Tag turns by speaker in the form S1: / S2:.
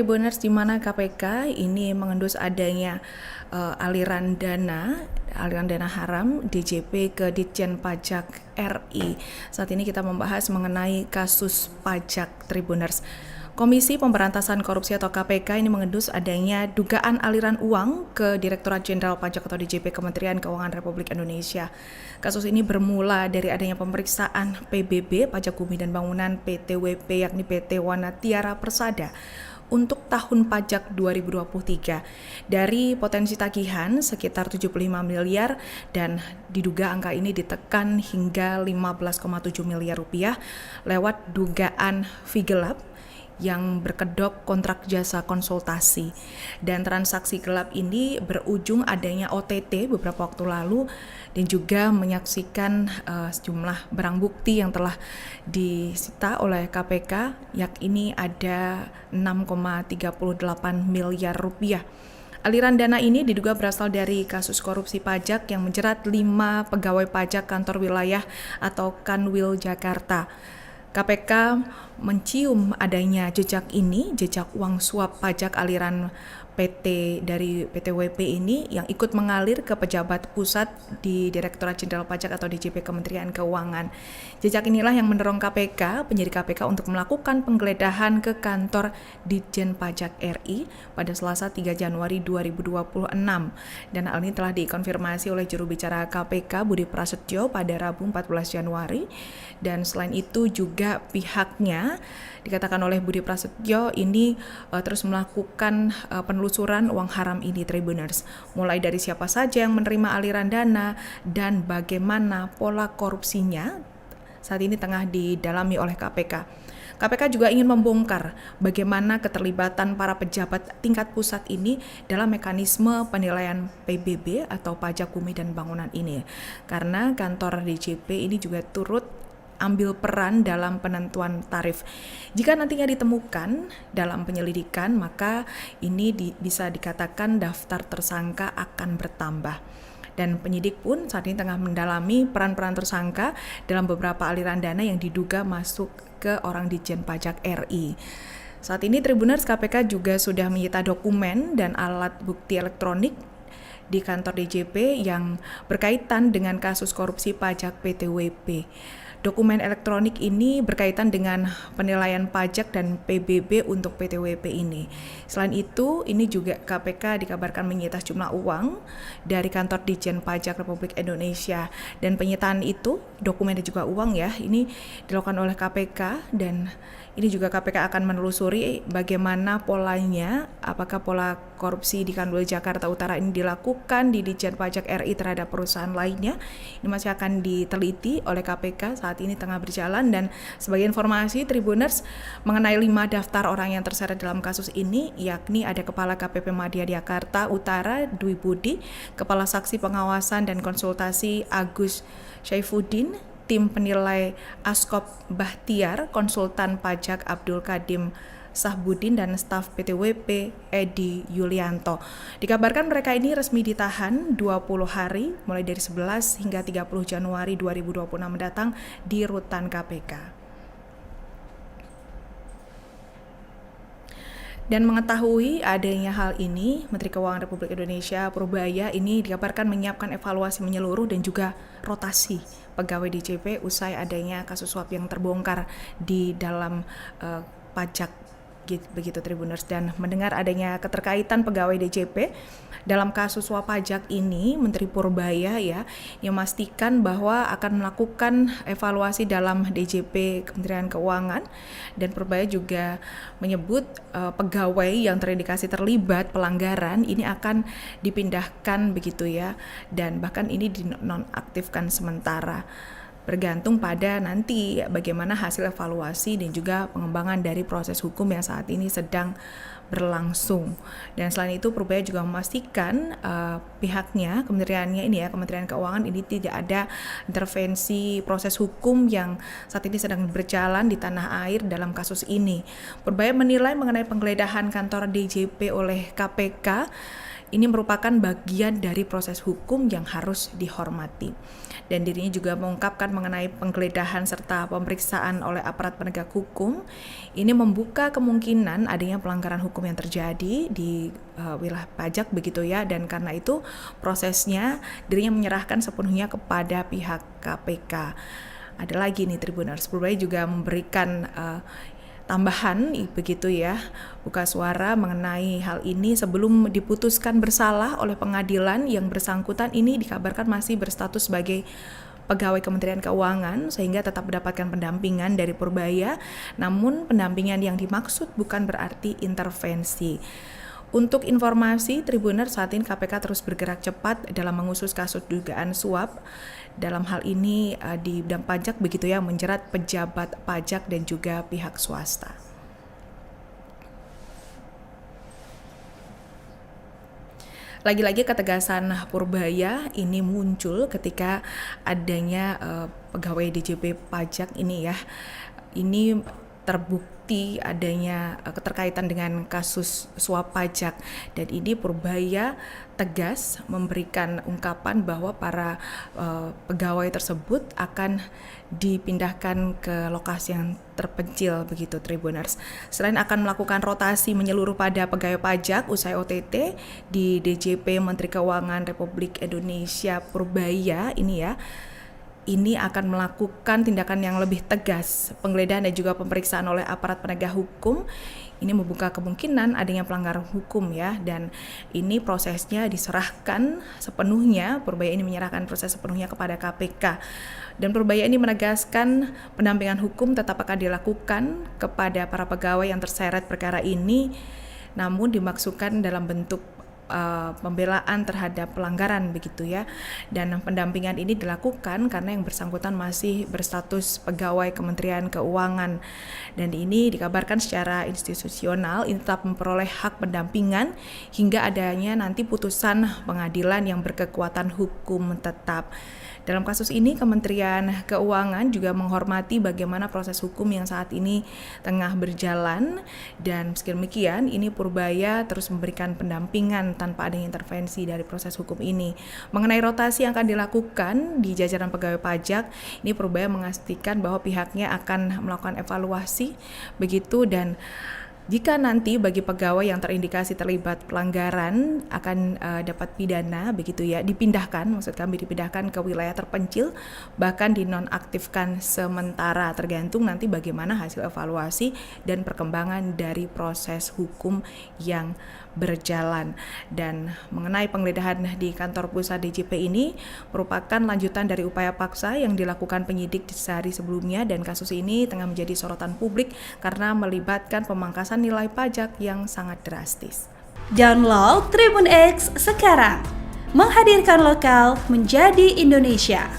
S1: Tribuners, di mana KPK ini mengendus adanya aliran dana haram DJP ke Ditjen Pajak RI. Saat ini kita membahas mengenai kasus pajak Tribuners. Komisi Pemberantasan Korupsi atau KPK ini mengendus adanya dugaan aliran uang ke Direktorat Jenderal Pajak atau DJP Kementerian Keuangan Republik Indonesia. Kasus ini bermula dari adanya pemeriksaan PBB Pajak Bumi dan Bangunan PTWP yakni PT Wana Tiara Persada untuk tahun pajak 2023 dari potensi tagihan sekitar 75 miliar dan diduga angka ini ditekan hingga 15,7 miliar rupiah lewat dugaan fee gelap yang berkedok kontrak jasa konsultasi. Dan transaksi gelap ini berujung adanya OTT beberapa waktu lalu dan juga menyaksikan sejumlah barang bukti yang telah disita oleh KPK, yakni ada 6,38 miliar rupiah. Aliran dana ini diduga berasal dari kasus korupsi pajak yang menjerat 5 pegawai pajak kantor wilayah atau Kanwil Jakarta. KPK mencium adanya jejak uang suap pajak aliran PT dari PTWP ini yang ikut mengalir ke pejabat pusat di Direktorat Jenderal Pajak atau DJP Kementerian Keuangan. Jejak inilah yang mendorong penyidik KPK untuk melakukan penggeledahan ke kantor Ditjen Pajak RI pada Selasa 3 Januari 2026. Dan hal ini telah dikonfirmasi oleh juru bicara KPK Budi Prasetyo pada Rabu 14 Januari. Dan selain itu juga pihaknya dikatakan oleh Budi Prasetyo ini terus melakukan penelusuran uang haram ini Tribuners, mulai dari siapa saja yang menerima aliran dana dan bagaimana pola korupsinya saat ini tengah didalami oleh KPK. KPK juga ingin membongkar bagaimana keterlibatan para pejabat tingkat pusat ini dalam mekanisme penilaian PBB atau pajak bumi dan bangunan ini. Karena kantor DJP ini juga turut ambil peran dalam penentuan tarif. Jika nantinya ditemukan dalam penyelidikan, maka ini bisa dikatakan daftar tersangka akan bertambah. Dan penyidik pun saat ini tengah mendalami peran-peran tersangka dalam beberapa aliran dana yang diduga masuk ke orang Ditjen Pajak RI. Saat ini Tribuners, KPK juga sudah menyita dokumen dan alat bukti elektronik di kantor DJP yang berkaitan dengan kasus korupsi pajak PTWP. Dokumen elektronik ini berkaitan dengan penilaian pajak dan PBB untuk PTWP ini. Selain itu, ini juga KPK dikabarkan menyita sejumlah uang dari kantor Ditjen Pajak Republik Indonesia. Dan penyitaan itu, dokumen dan juga uang ya, ini dilakukan oleh KPK dan ini juga KPK akan menelusuri bagaimana polanya, apakah pola korupsi di Kanwil Jakarta Utara ini dilakukan di Ditjen Pajak RI terhadap perusahaan lainnya. Ini masih akan diteliti oleh KPK, saat ini tengah berjalan. Dan sebagai informasi Tribuners mengenai 5 daftar orang yang terseret dalam kasus ini, yakni ada Kepala KPP Madya Jakarta Utara Dwi Budi, Kepala Saksi Pengawasan dan Konsultasi Agus Syaifuddin, tim penilai Askop Bahtiar, konsultan pajak Abdul Kadim Sahbudin, dan staf PTWP Edi Yulianto. Dikabarkan mereka ini resmi ditahan 20 hari mulai dari 11 hingga 30 Januari 2026 mendatang di rutan KPK. Dan mengetahui adanya hal ini, Menteri Keuangan Republik Indonesia Purbaya ini dikabarkan menyiapkan evaluasi menyeluruh dan juga rotasi pegawai DJP usai adanya kasus suap yang terbongkar di dalam pajak begitu Tribuners. Dan mendengar adanya keterkaitan pegawai DJP dalam kasus suap pajak ini, Menteri Purbaya ya yang memastikan bahwa akan melakukan evaluasi dalam DJP Kementerian Keuangan. Dan Purbaya juga menyebut pegawai yang terindikasi terlibat pelanggaran ini akan dipindahkan begitu ya, dan bahkan ini dinonaktifkan sementara, bergantung pada nanti bagaimana hasil evaluasi dan juga pengembangan dari proses hukum yang saat ini sedang berlangsung. Dan selain itu Purbaya juga memastikan pihaknya, kementeriannya ini ya, Kementerian Keuangan ini tidak ada intervensi proses hukum yang saat ini sedang berjalan di tanah air dalam kasus ini. Purbaya menilai mengenai penggeledahan kantor DJP oleh KPK ini merupakan bagian dari proses hukum yang harus dihormati. Dan dirinya juga mengungkapkan mengenai penggeledahan serta pemeriksaan oleh aparat penegak hukum. Ini membuka kemungkinan adanya pelanggaran hukum yang terjadi di wilayah pajak begitu ya, dan karena itu prosesnya dirinya menyerahkan sepenuhnya kepada pihak KPK. Ada lagi nih Tribuners, Purbaya juga memberikan tambahan begitu ya, buka suara mengenai hal ini sebelum diputuskan bersalah oleh pengadilan. Yang bersangkutan ini dikabarkan masih berstatus sebagai pegawai Kementerian Keuangan sehingga tetap mendapatkan pendampingan dari Purbaya, namun pendampingan yang dimaksud bukan berarti intervensi. Untuk informasi Tribuners, saat ini KPK terus bergerak cepat dalam mengusut kasus dugaan suap. Dalam hal ini di bidang pajak begitu ya, menjerat pejabat pajak dan juga pihak swasta. Lagi-lagi ketegasan Purbaya ini muncul ketika adanya pegawai DJP pajak ini ya. Ini terbukti adanya keterkaitan dengan kasus suap pajak, dan ini Purbaya tegas memberikan ungkapan bahwa para pegawai tersebut akan dipindahkan ke lokasi yang terpencil begitu Tribuners. Selain akan melakukan rotasi menyeluruh pada pegawai pajak usai OTT di DJP Menteri Keuangan Republik Indonesia, Purbaya ini akan melakukan tindakan yang lebih tegas, penggeledahan dan juga pemeriksaan oleh aparat penegak hukum. Ini membuka kemungkinan adanya pelanggaran hukum ya, dan ini prosesnya diserahkan sepenuhnya, Purbaya ini menyerahkan proses sepenuhnya kepada KPK. Dan Purbaya ini menegaskan pendampingan hukum tetap akan dilakukan kepada para pegawai yang terseret perkara ini, namun dimaksudkan dalam bentuk pembelaan terhadap pelanggaran begitu ya. Dan pendampingan ini dilakukan karena yang bersangkutan masih berstatus pegawai Kementerian Keuangan, dan ini dikabarkan secara institusional ini tetap memperoleh hak pendampingan hingga adanya nanti putusan pengadilan yang berkekuatan hukum tetap. Dalam kasus ini Kementerian Keuangan juga menghormati bagaimana proses hukum yang saat ini tengah berjalan, dan meski demikian ini Purbaya terus memberikan pendampingan tanpa adanya intervensi dari proses hukum ini. Mengenai rotasi yang akan dilakukan di jajaran pegawai pajak, ini Purbaya memastikan bahwa pihaknya akan melakukan evaluasi begitu, dan jika nanti bagi pegawai yang terindikasi terlibat pelanggaran akan dapat pidana begitu ya, dipindahkan ke wilayah terpencil, bahkan dinonaktifkan sementara, tergantung nanti bagaimana hasil evaluasi dan perkembangan dari proses hukum yang berjalan. Dan mengenai penggeledahan di kantor pusat DJP ini merupakan lanjutan dari upaya paksa yang dilakukan penyidik di sehari sebelumnya, dan kasus ini tengah menjadi sorotan publik karena melibatkan pemangkasan nilai pajak yang sangat drastis.
S2: Download Tribun X sekarang, menghadirkan lokal menjadi Indonesia.